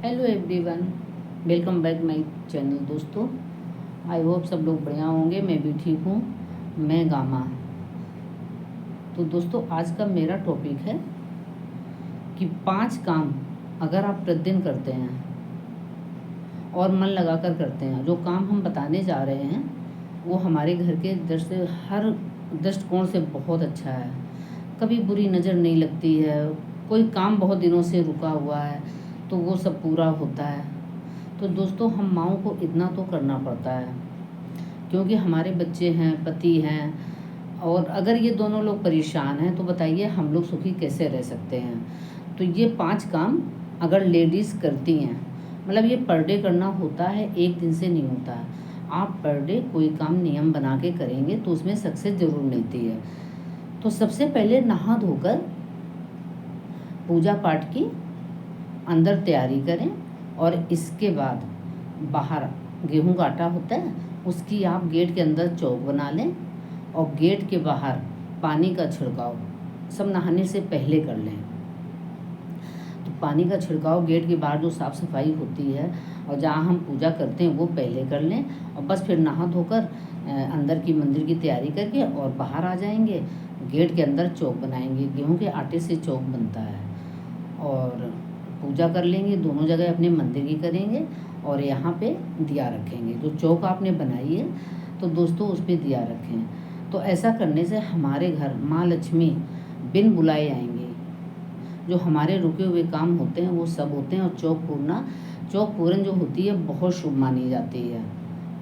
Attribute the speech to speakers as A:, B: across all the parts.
A: Hello everyone, welcome back my channel. दोस्तों, I hope सब लोग बढ़िया होंगे। मैं भी ठीक हूँ। मैं गामा। तो दोस्तों, आज का मेरा टॉपिक है कि 5 काम अगर आप प्रतिदिन करते हैं और मन लगाकर करते हैं, जो काम हम बताने जा रहे हैं वो हमारे घर के हर दृष्टिकोण से बहुत अच्छा है। कभी बुरी नज़र नहीं लगती है। कोई काम बहुत दिनों से रुका हुआ है तो वो सब पूरा होता है। तो दोस्तों, हम माँओं को इतना तो करना पड़ता है, क्योंकि हमारे बच्चे हैं, पति हैं, और अगर ये दोनों लोग परेशान हैं तो बताइए हम लोग सुखी कैसे रह सकते हैं। तो ये 5 काम अगर लेडीज़ करती हैं, मतलब ये पर डे करना होता है, एक दिन से नहीं होता है। आप पर डे कोई काम नियम बना के करेंगे तो उसमें सक्सेस ज़रूर मिलती है। तो सबसे पहले नहा धोकर पूजा पाठ की अंदर तैयारी करें, और इसके बाद बाहर गेहूं का आटा होता है, उसकी आप गेट के अंदर चौक बना लें, और गेट के बाहर पानी का छिड़काव सब नहाने से पहले कर लें। तो पानी का छिड़काव गेट के बाहर जो साफ़ सफाई होती है और जहाँ हम पूजा करते हैं वो पहले कर लें, और बस फिर नहा धोकर अंदर की मंदिर की तैयारी करके और बाहर आ जाएंगे। गेट के अंदर चौक बनाएंगे, गेहूं के आटे से चौक बनता है, और पूजा कर लेंगे। दोनों जगह अपने मंदिर की करेंगे और यहाँ पे दिया रखेंगे। जो चौक आपने बनाई है तो दोस्तों उस पर दिया रखें। तो ऐसा करने से हमारे घर माँ लक्ष्मी बिन बुलाए आएंगे। जो हमारे रुके हुए काम होते हैं वो सब होते हैं। और चौक पूरन जो होती है बहुत शुभ मानी जाती है।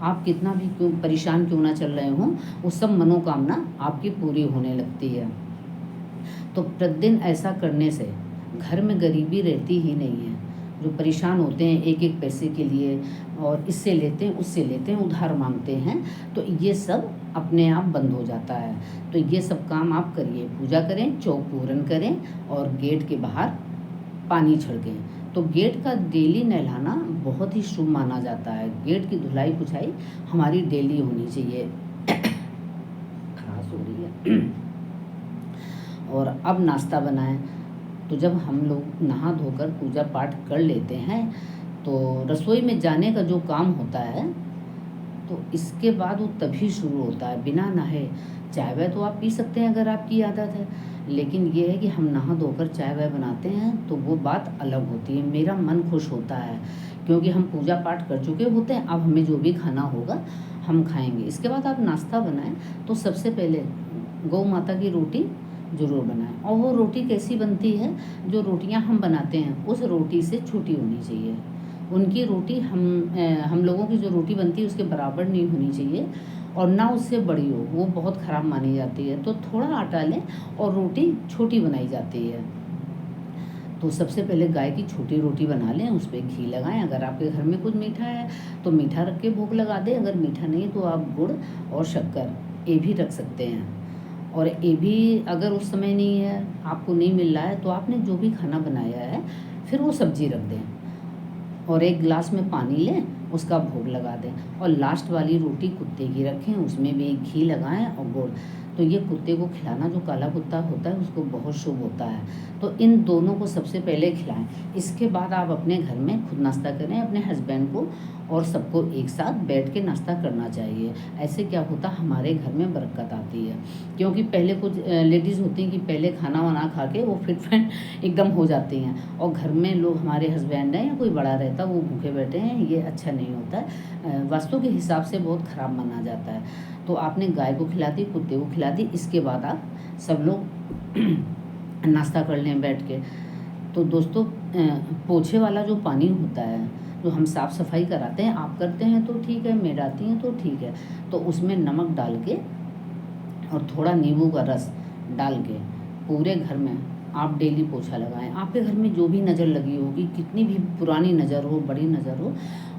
A: आप कितना भी क्यों परेशान क्यों ना चल रहे हों, वो सब मनोकामना आपकी पूरी होने लगती है। तो प्रतिदिन ऐसा करने से घर में गरीबी रहती ही नहीं है। जो परेशान होते हैं एक एक पैसे के लिए, और इससे लेते हैं उससे लेते हैं, उधार मांगते हैं, तो ये सब अपने आप बंद हो जाता है। तो ये सब काम आप करिए, पूजा करें, चौक पूरन करें, और गेट के बाहर पानी छिड़कें। तो गेट का डेली नहलाना बहुत ही शुभ माना जाता है। गेट की धुलाई पुछाई हमारी डेली होनी चाहिए। खराश हो रही है। और अब नाश्ता बनाएं। तो जब हम लोग नहा धोकर पूजा पाठ कर लेते हैं तो रसोई में जाने का जो काम होता है तो इसके बाद वो तभी शुरू होता है। बिना नहाए चाय वाय तो आप पी सकते हैं अगर आपकी आदत है, लेकिन ये है कि हम नहा धोकर चाय वाय बनाते हैं तो वो बात अलग होती है। मेरा मन खुश होता है क्योंकि हम पूजा पाठ कर चुके होते हैं। अब हमें जो भी खाना होगा हम खाएंगे। इसके बाद आप नाश्ता बनाएं तो सबसे पहले गौ माता की रोटी ज़रूर बनाएं। और वो रोटी कैसी बनती है, जो रोटियां हम बनाते हैं उस रोटी से छोटी होनी चाहिए। उनकी रोटी हम लोगों की जो रोटी बनती है उसके बराबर नहीं होनी चाहिए, और ना उससे बड़ी हो, वो बहुत ख़राब मानी जाती है। तो थोड़ा आटा लें और रोटी छोटी बनाई जाती है। तो सबसे पहले गाय की छोटी रोटी बना लें, उस पर घी लगाएं। अगर आपके घर में कुछ मीठा है तो मीठा रख के भोग लगा दें। अगर मीठा नहीं है तो आप गुड़ और शक्कर ये भी रख सकते हैं। और ये भी अगर उस समय नहीं है, आपको नहीं मिल रहा है, तो आपने जो भी खाना बनाया है फिर वो सब्जी रख दें, और एक गिलास में पानी लें, उसका भोग लगा दें। और लास्ट वाली रोटी कुत्ते की रखें, उसमें भी घी लगाएं और गुड़। तो ये कुत्ते को खिलाना, जो काला कुत्ता होता है उसको बहुत शुभ होता है। तो इन दोनों को सबसे पहले खिलाएं। इसके बाद आप अपने घर में खुद नाश्ता करें, अपने हस्बैंड को और सबको एक साथ बैठ के नाश्ता करना चाहिए। ऐसे क्या होता, हमारे घर में बरकत आती है। क्योंकि पहले कुछ लेडीज़ होती हैं कि पहले खाना वाना खा के वो फिट फैट एकदम हो जाती हैं, और घर में लोग हमारे हस्बैंड हैं या कोई बड़ा रहता वो भूखे बैठे हैं, ये अच्छा नहीं होता है। वास्तु के हिसाब से बहुत ख़राब माना जाता है। तो आपने गाय को खिला दी, कुत्ते को खिला दी, इसके बाद आप सब लोग नाश्ता कर लें बैठ के। तो दोस्तों, पोछे वाला जो पानी होता है, जो हम साफ़ सफाई कराते हैं, आप करते हैं तो ठीक है, मैं डालती हैं तो ठीक है, तो उसमें नमक डाल के और थोड़ा नींबू का रस डाल के पूरे घर में आप डेली पोछा लगाएं। आपके घर में जो भी नज़र लगी होगी, कितनी भी पुरानी नज़र हो, बड़ी नज़र हो,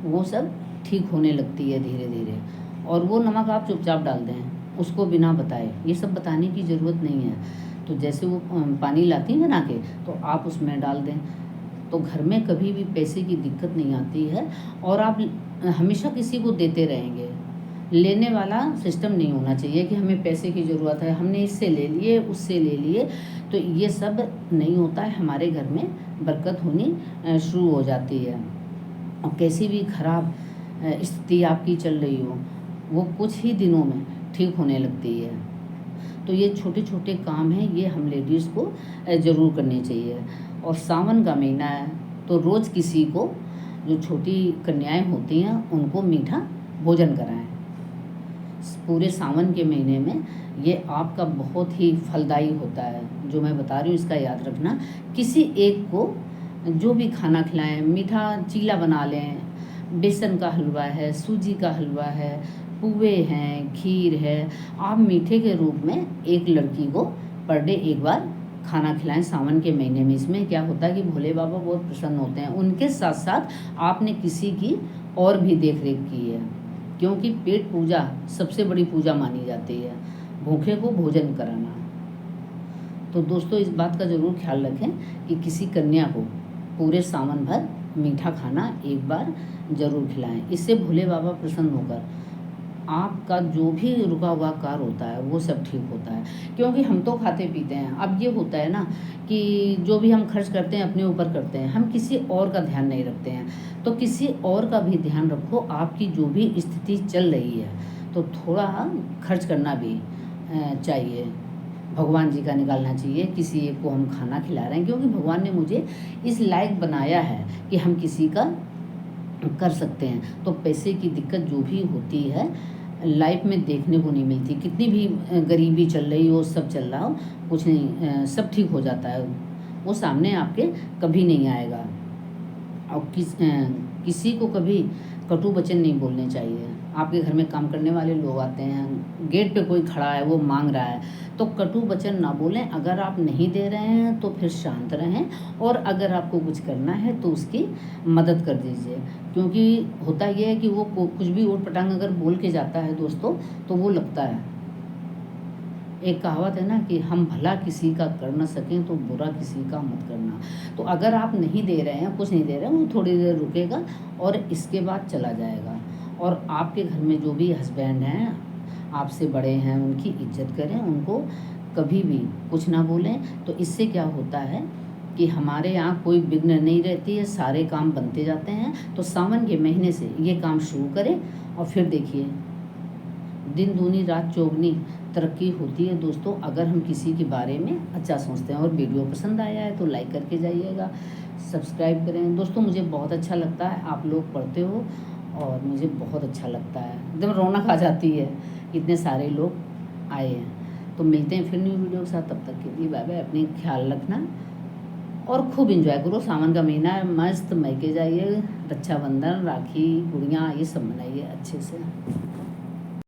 A: वो सब ठीक होने लगती है धीरे धीरे। और वो नमक आप चुपचाप डाल दें, उसको बिना बताए, ये सब बताने की ज़रूरत नहीं है। तो जैसे वो पानी लाती हैं बना के, तो आप उसमें डाल दें, तो घर में कभी भी पैसे की दिक्कत नहीं आती है। और आप हमेशा किसी को देते रहेंगे। लेने वाला सिस्टम नहीं होना चाहिए कि हमें पैसे की ज़रूरत है, हमने इससे ले लिए उससे ले लिए, तो ये सब नहीं होता है। हमारे घर में बरकत होनी शुरू हो जाती है। और कैसी भी खराब स्थिति आपकी चल रही हो, वो कुछ ही दिनों में ठीक होने लगती है। तो ये छोटे छोटे काम हैं, ये हम लेडीज़ को ज़रूर करने चाहिए। और सावन का महीना है तो रोज़ किसी को, जो छोटी कन्याएं होती हैं, उनको मीठा भोजन कराएं। पूरे सावन के महीने में ये आपका बहुत ही फलदायी होता है। जो मैं बता रही हूँ इसका याद रखना। किसी एक को जो भी खाना खिलाएं, मीठा चीला बना लें, बेसन का हलवा है, सूजी का हलवा है, पुए हैं, खीर है, आप मीठे के रूप में एक लड़की को पर डे एक बार खाना खिलाएं सावन के महीने में। इसमें क्या होता है कि भोले बाबा बहुत प्रसन्न होते हैं। उनके साथ साथ आपने किसी की और भी देख रेख की है, क्योंकि पेट पूजा सबसे बड़ी पूजा मानी जाती है, भूखे को भोजन कराना। तो दोस्तों इस बात का ज़रूर ख्याल रखें कि किसी कन्या को पूरे सावन भर मीठा खाना एक बार ज़रूर खिलाएं। इससे भोले बाबा प्रसन्न होकर आपका जो भी रुका हुआ कार्य होता है वो सब ठीक होता है। क्योंकि हम तो खाते पीते हैं, अब ये होता है ना कि जो भी हम खर्च करते हैं अपने ऊपर करते हैं, हम किसी और का ध्यान नहीं रखते हैं। तो किसी और का भी ध्यान रखो। आपकी जो भी स्थिति चल रही है तो थोड़ा खर्च करना भी चाहिए, भगवान जी का निकालना चाहिए। किसी एक को हम खाना खिला रहे हैं क्योंकि भगवान ने मुझे इस लायक बनाया है कि हम किसी का कर सकते हैं। तो पैसे की दिक्कत जो भी होती है लाइफ में देखने को नहीं मिलती, कितनी भी गरीबी चल रही हो, सब चल रहा हो, कुछ नहीं, सब ठीक हो जाता है, वो सामने आपके कभी नहीं आएगा। और किसी को कभी कटु वचन नहीं बोलने चाहिए। आपके घर में काम करने वाले लोग आते हैं, गेट पे कोई खड़ा है वो मांग रहा है, तो कटु वचन ना बोलें। अगर आप नहीं दे रहे हैं तो फिर शांत रहें, और अगर आपको कुछ करना है तो उसकी मदद कर दीजिए। क्योंकि होता यह है कि वो कुछ भी ऊट पटांग अगर बोल के जाता है दोस्तों, तो वो लगता है। एक कहावत है ना कि हम भला किसी का कर न सकें तो बुरा किसी का मत करना। तो अगर आप नहीं दे रहे हैं, कुछ नहीं दे रहे हैं, वो थोड़ी देर रुकेगा और इसके बाद चला जाएगा। और आपके घर में जो भी हस्बैंड हैं, आपसे बड़े हैं, उनकी इज्जत करें, उनको कभी भी कुछ ना बोलें। तो इससे क्या होता है कि हमारे यहाँ कोई विघ्न नहीं रहती है, सारे काम बनते जाते हैं। तो सावन के महीने से ये काम शुरू करें और फिर देखिए दिन दूनी रात चौगनी तरक्की होती है दोस्तों, अगर हम किसी के बारे में अच्छा सोचते हैं। और वीडियो पसंद आया है तो लाइक करके जाइएगा, सब्सक्राइब करें। दोस्तों मुझे बहुत अच्छा लगता है, आप लोग पढ़ते हो और मुझे बहुत अच्छा लगता है, एकदम रौनक आ जाती है, इतने सारे लोग आए हैं। तो मिलते हैं फिर न्यू वीडियो के साथ, तब तक के लिए बाय बाय। अपने ख्याल रखना और खूब इंजॉय करो। सावन का महीना है, मस्त मैके जाइए, रक्षाबंधन, राखी, गुड़ियाँ, ये सब मनाइए अच्छे से।